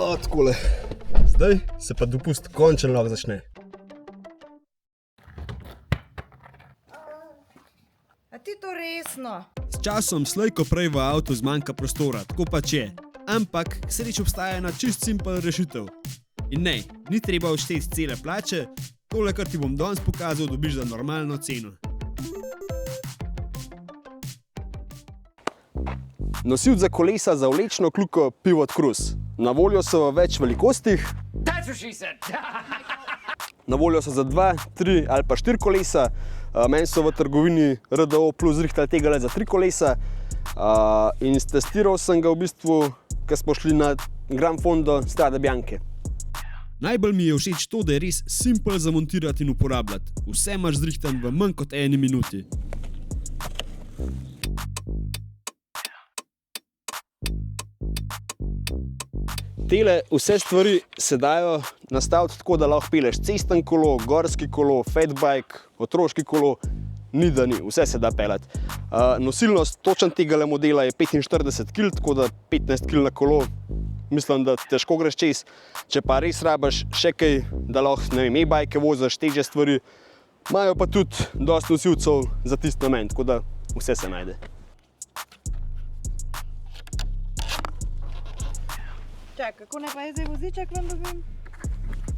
Takole. Zdaj se pa dopust končno lahko začne. A ti to resno? S časom slej ko prej v avtu zmanjka prostora, tako pač je. Ampak k sreči obstaja ena čist simpel rešitev. In ne, ni treba odšteti cele plače, tole, kar ti bom danes pokazal, dobiš za normalno ceno. Nosilc za kolesa za vlečno kljuko Pivot Cruise. Na voljo so v več velikostih. Na voljo so za 2, 3 ali pa 4 kolesa. Meni so v trgovini RDO Plus zrihtali tega le za 3 kolesa. In testiral sem ga v bistvu, ko smo šli na Gran Fondo Strade Bianche. Najbolj mi je všeč to, da je res simpel zamontirati in uporabljati. Vse imaš zrihtan v manj kot 1 minuti. Tele vse stvari se dajo nastaviti tako, da lahko peleš cestno kolo, gorski kolo, fatbike, otroški kolo, ni da ni, vse se da peljati. Nosilnost točno tega modela je 45 kg, tako da 15 kg na kolo, mislim, da težko greš čez. Če pa res rabiš še kaj, da lahko, ne vem, e-bike voziš, težje stvari, imajo pa tudi dosti nosilcev za tisti namen, tako da vse se najde. Čak, kako ne pa je zdaj voziček ven dobim?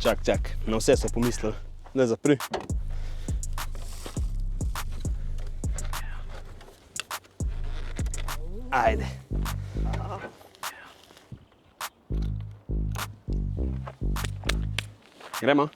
Čak, na vse so pomislili. Ne zapri. Ajde. Gremo.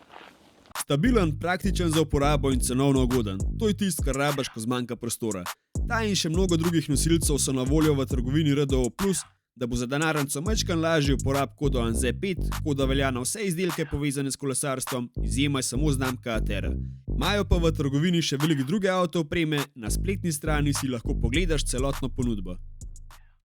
Stabilen, praktičen za uporabo in cenovno ugoden. To je tisto, kar rabiš, ko zmanjka prostora. Ta in še mnogo drugih nosilcev so na voljo v trgovini RDO Plus, da bo za denarnico majčkeno lažje uporab kodo ANZ5, koda velja na vse izdelke povezane s kolesarstvom, izjema je samo znamka Atera. Imajo pa v trgovini še veliko druge avto opreme, na spletni strani si lahko pogledaš celotno ponudbo.